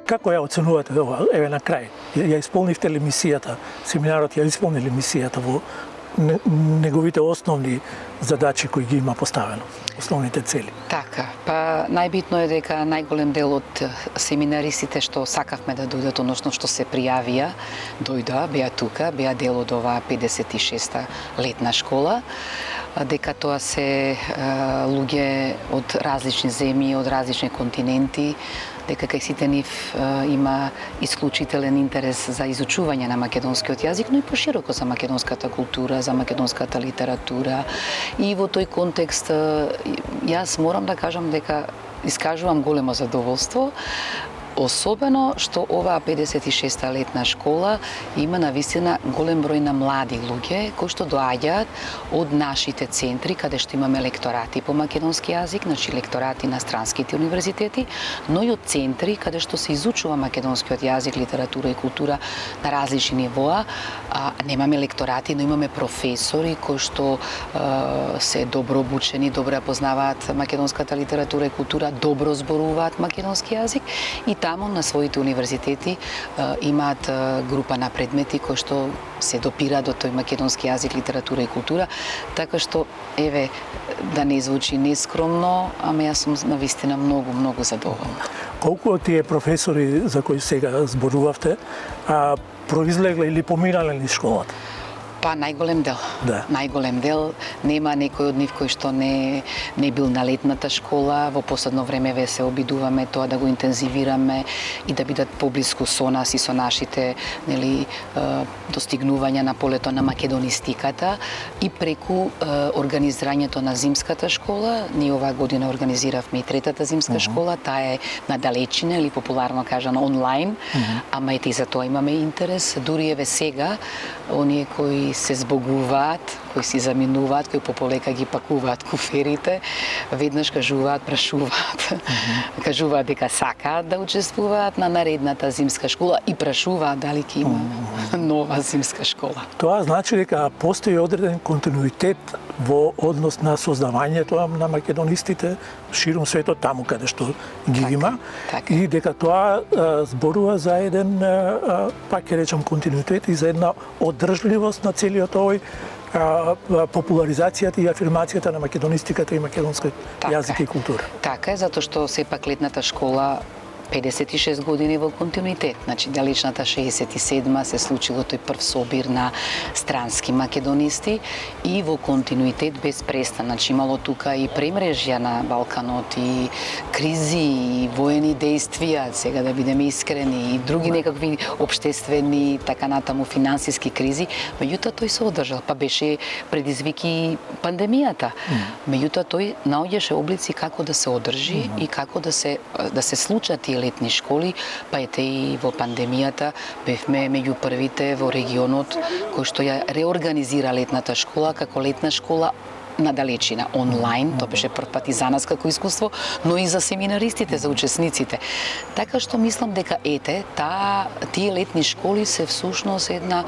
Како ја оценувате ова? Еве на крај. Ја исполнивте ли мисијата? Семинарот ја исполни ли мисијата во неговите основни задачи кои ги има поставено, основните цели? Така, па најбитно е дека најголем дел од семинаристите што сакавме да дојдат, односно што се пријавија, дојдоа, беа тука, беа дел од оваа 56-та летна школа, дека тоа се луѓе од различни земји, од различни континенти, дека кај сите нив има исклучителен интерес за изучување на македонскиот јазик, но и пошироко за македонската култура, за македонската литература. И во тој контекст јас морам да кажам дека искажувам големо задоволство, особено што оваа 56-та летна школа има навистина голем број на млади луѓе кои што доаѓаат од нашите центри каде што имаме лекторати по македонски јазик, значи лекторати на странските универзитети, но и од центри каде што се изучува македонскиот јазик, литература и култура на различни нивоа. Немаме лекторати, но имаме професори кои што се добро обучени, добро познаваат македонската литература и култура, добро зборуваат македонски јазик и таму на своите универзитети имаат група на предмети кои што се допира до тој македонски јазик, литература и култура, така што еве да не звучи нескромно, ама јас сум навистина многу задоволна. Колку од тие професори за кои сега зборувавте произлегле или поминале низ школата? Па најголем дел. Да. Најголем дел. Нема некој од нив кој што не бил на летната школа. Во последно време се обидуваме тоа да го интензивираме и да бидат поблиску со нас и со нашите достигнувања на полето на македонистиката и преку организирањето на зимската школа. Ние оваа година организиравме и третата зимска школа. Таа е на далечина или популарно кажано онлайн, ама ете и за тоа имаме интерес. Дури еве сега оние кои се збогуваат, кои си заминуваат, кои пополека ги пакуваат куферите, веднаш кажуваат, прашуваат, кажуваат дека сакаат да учествуваат на наредната зимска школа и прашуваат дали ќе има нова зимска школа. Тоа значи дека постои одреден континуитет во однос на создавањето на македонистите ширум светот, таму каде што ги има, и дека тоа зборува за еден, пак ќе речам, континуитет и за една одржливост на целиот овој популаризацијата и афирмацијата на македонистиката и македонскиот јазик и култура. Така е, затоа што сепак летната школа 56 години во континуитет. Значи, далечната 67-ма се случило тој прв собир на странски македонисти и во континуитет без престан. Значи, имало тука и премрежја на Балканот, и кризи, и воени действија, сега да бидеме искрени, и други некакви обштествени, така натаму финансиски кризи. Меѓутоа, тој се одржал, па беше предизвики пандемијата. Меѓутоа, тој наоѓаше облици како да се одржи и како да се случат тие летни школи, па ете и во пандемијата бевме меѓу првите во регионот кој што ја реорганизира летната школа како летна школа на далечина, онлайн, тоа беше прв пат и за нас како искуство, но и за семинаристите, за учесниците. Така што мислам дека тие летни школи се всушност една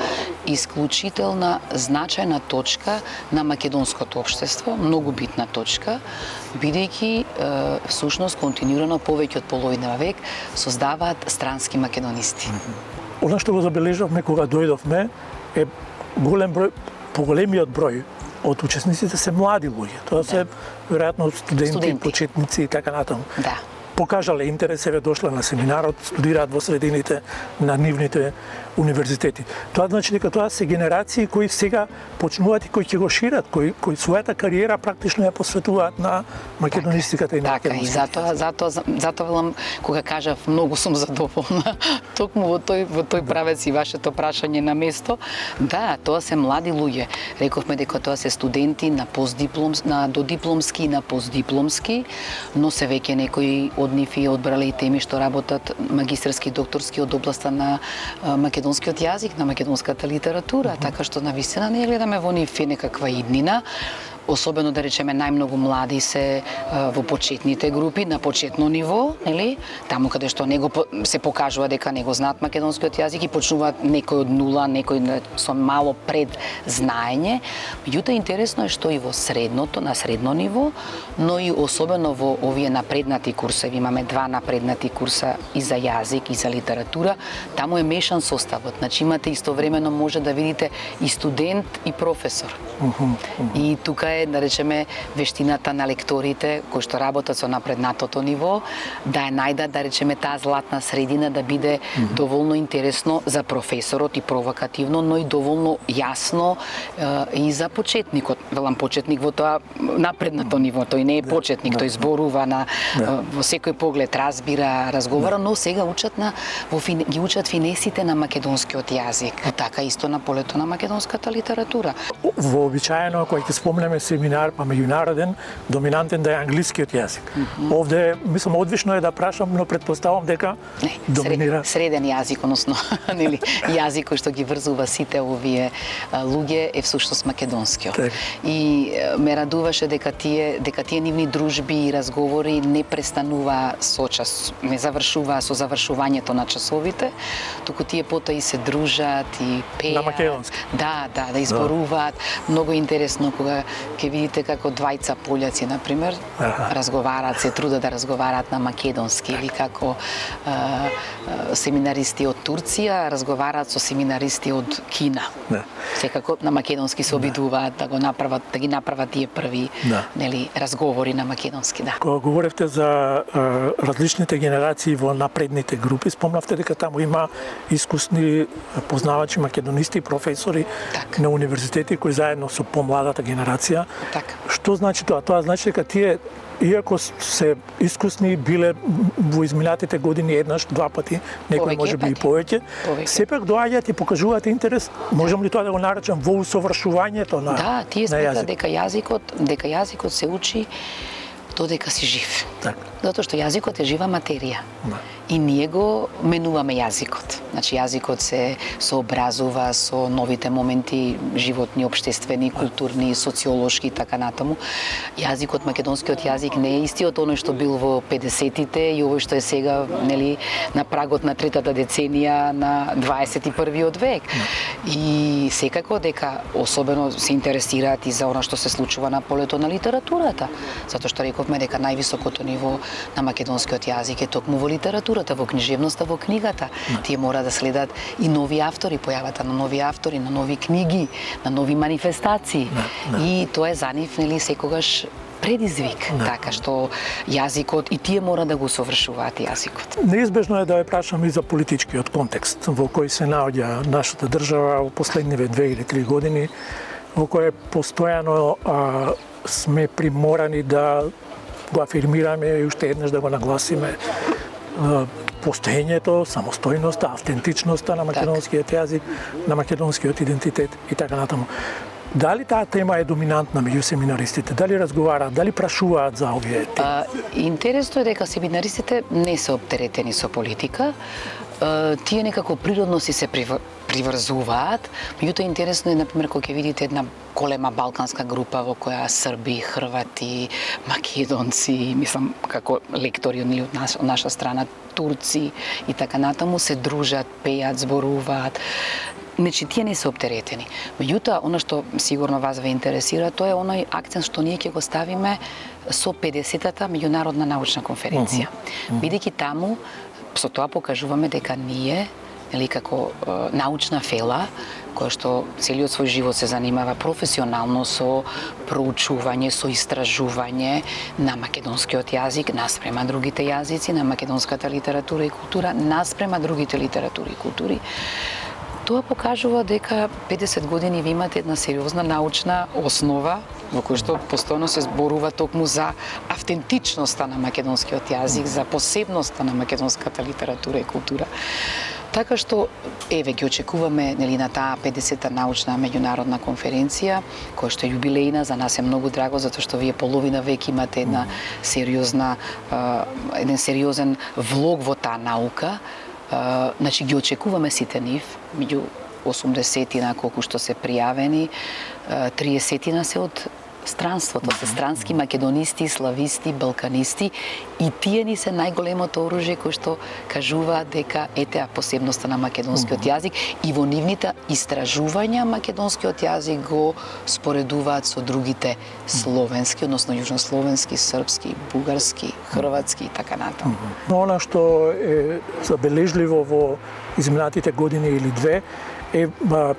исклучителна значајна точка на македонското општество, многу битна точка, бидејќи всушност континуирано повеќе од половина век создаваат странски македонисти. Она што го забележавме кога дојдовме е поголемиот број од учесниците се млади луѓе. Тоа се веројатно студенти, почетници и така натаму. Да. Покажале интерес, еве дошле на семинарот, студираат во средините на нивните универзитети. Тоа значи дека тоа се генерации кои сега почнуваат и кои ќе го шират, кои својата кариера практично ја посветуваат на македонистиката и на македонскиот. Така, и затоа велам, кога кажав многу сум задоволна, токму во тој правец и вашето прашање на место, да, тоа се млади луѓе. Рековме дека тоа се студенти на додипломски и на постдипломски, но се веќе некои од нив и одбрале и теми што работат магистарски и докторски од областа на македонскиот јазик, на македонската литература, така што навистина не гледаме во нив некаква иднина. особено да речеме најмногу млади се во почетните групи, на почетно ниво, нели? Таму каде што се покажува дека не го знаат македонскиот јазик и почнуваат некој од нула, некој со мало предзнаење. Меѓутоа интересно е што и во средното, на средно ниво, но и особено во овие напреднати курсеви, имаме 2 напреднати курса и за јазик и за литература, таму е мешан составот. Значи имате истовремено може да видите и студент и професор. И тука е, да речеме, вештината на лекторите кои што работат со напреднатото ниво, да ја најдат, да речеме, таа златна средина да биде доволно интересно за професорот и провокативно, но и доволно јасно и за почетникот. Велам почетник во тоа напреднато ниво, тој не е почетник, тој зборува во секој поглед, разбира, разговара, но сега ги учат финесите на македонскиот јазик. Така исто на полето на македонската литература. Вообичаено, кога ќе спомнеме семинар, па меѓународен, доминантен да е англискиот јазик. Овде, мислам, одвишно е да прашам, но предпоставам дека доминира среден јазик, односно, нели, јазик кој што ги врзува сите овие луѓе е всушност македонскиот. И ме радуваше дека тие нивни дружби и разговори не престанува не завршува со завршувањето на часовите, туку тие потоа и се дружат и пеат. На македонски. Да изборуваат. Многу интересно кога ќе видите како двајца пољаци, например, разговараат, се трудат да разговараат на македонски, или како семинаристи од Турција разговараат со семинаристи од Кина. Секако на македонски се обидуваат да ги направат тие први нели разговори на македонски, да. Кога говоревте за различните генерации во напредните групи, спомнавте дека таму има искусни познавачи македонисти и професори на универзитети кои заедно со помладата генерација. Што значи тоа? Тоа значи дека тие, иако се искусни, биле во изминатите години еднаш, 2 пати, некој може би и повеќе, сепак доаѓаат и покажуваат интерес, можам ли тоа да го наречам, во усовршувањето на јазикот? Да, тие сметат дека јазикот се учи додека си жив. Затоа што јазикот е жива материја. И ние го менуваме јазикот. Значи јазикот се сообразува со новите моменти животни, општествени, културни, социолошки и така натаму. Јазикот, македонскиот јазик не е истиот оној што бил во 50-тите и овој што е сега, нели, на прагот на 3-та деценија на 21-виот век. И секако дека особено се интересираат и за она што се случува на полето на литературата, затоа што рековме дека највисокото ниво на македонскиот јазик е токму во литературата, во книжевноста, во книгата. Тие мора да следат и нови автори, појавата на нови автори, на нови книги, на нови манифестации. И тоа е за нив, нели, секогаш предизвик, така што јазикот и тие мора да го совршуваат јазикот. Неизбежно е да ја прашам и за политичкиот контекст во кој се наоѓа нашата држава во последниве 2 или 3 години, во кој постојано сме приморани да го афирмираме и уште еднаш да го нагласиме постоењето, самостојноста, автентичноста на македонскиот јазик, на македонскиот идентитет и така натаму. Дали таа тема е доминантна меѓу семинаристите? Дали разговараат, дали прашуваат за овие теми? Интересно е дека семинаристите не се оптеретени со политика. Тие некако природно си се приврзуваат. Меѓутоа интересно е, например, кога ќе видите една голема балканска група во која срби, хрвати, македонци, мислам како лектори од наша страна, турци и така натаму се дружат, пеат, зборуваат. Значи, тие не се оптеретени. Меѓутоа, она што сигурно вас ве интересира, тоа е оној акцент што ние ќе го ставиме со 50-та меѓународна научна конференција. Бидејќи таму, со тоа покажуваме дека ние, или како научна фела, која што целиот свој живот се занимава професионално со проучување, со истражување на македонскиот јазик наспрема другите јазици, на македонската литература и култура наспрема другите литератури и култури. Тоа покажува дека 50 години ви имате една сериозна научна основа во која што постојано се зборува токму за автентичноста на македонскиот јазик, за посебноста на македонската литература и култура. Така што, еве, ги очекуваме, нели, на таа 50-та научна меѓународна конференција, која што е јубилејна, за нас е многу драго, затоа што вие половина век имате еден сериозен влог во таа наука. Значи, ги очекуваме сите нив, меѓу 80-тина колку што се пријавени, 30-тина се од странството, се странски македонисти, слависти, балканисти и тие ни се најголемото оружје кој што кажуваат дека етеа посебноста на македонскиот јазик и во нивните истражувања македонскиот јазик го споредуваат со другите словенски, односно јужнословенски, српски, бугарски, хрватски и така натаму. Но она што е забележливо во изминатите години или две е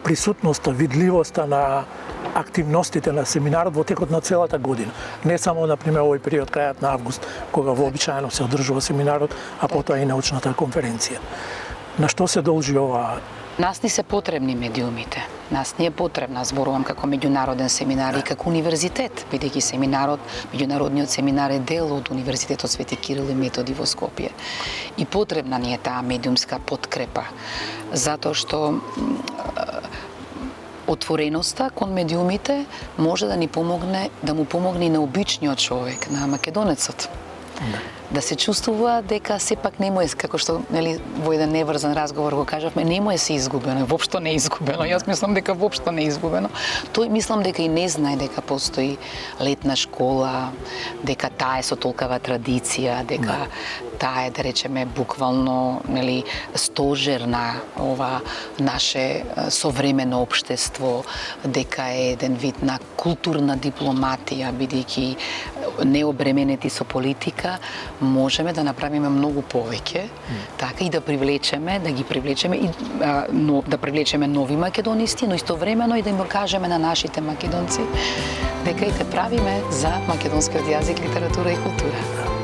присутноста, видливоста на активностите на семинарот во текот на целата година. Не само, например, овој период, крајот на август, кога вообичаено се одржува семинарот, а потоа и научната конференција. На што се должи ова? Нас ни се потребни медиумите. Нас ни е потребна, зборувам како меѓународен семинар и како универзитет, бидејќи семинарот, меѓународниот семинар е дел од Универзитетот Свети Кирил и Методи во Скопје. И потребна ни е таа медиумска подкрепа, затоа што отвореноста кон медиумите може да ни помогне, да му помогне и на обичниот човек, на македонецот. Да се чувствува дека сепак не му е, како што нели во еден неврзан разговор го кажавме, не му е се изгубено, воопшто не е изгубено. Јас мислам дека воопшто не е изгубено. Тој мислам дека и не знае дека постои летна школа, дека таа е со толкава традиција, дека таа е, да речеме, буквално, нели, стожер на ова наше современо општество, дека е еден вид на културна дипломатија, бидејќи необременети со политика, можеме да направиме многу повеќе, така и да привлечеме, да ги привлечеме и да привлечеме нови македонисти, но истовремено и да им кажеме на нашите македонци дека и те правиме за македонскиот јазик, литература и култура.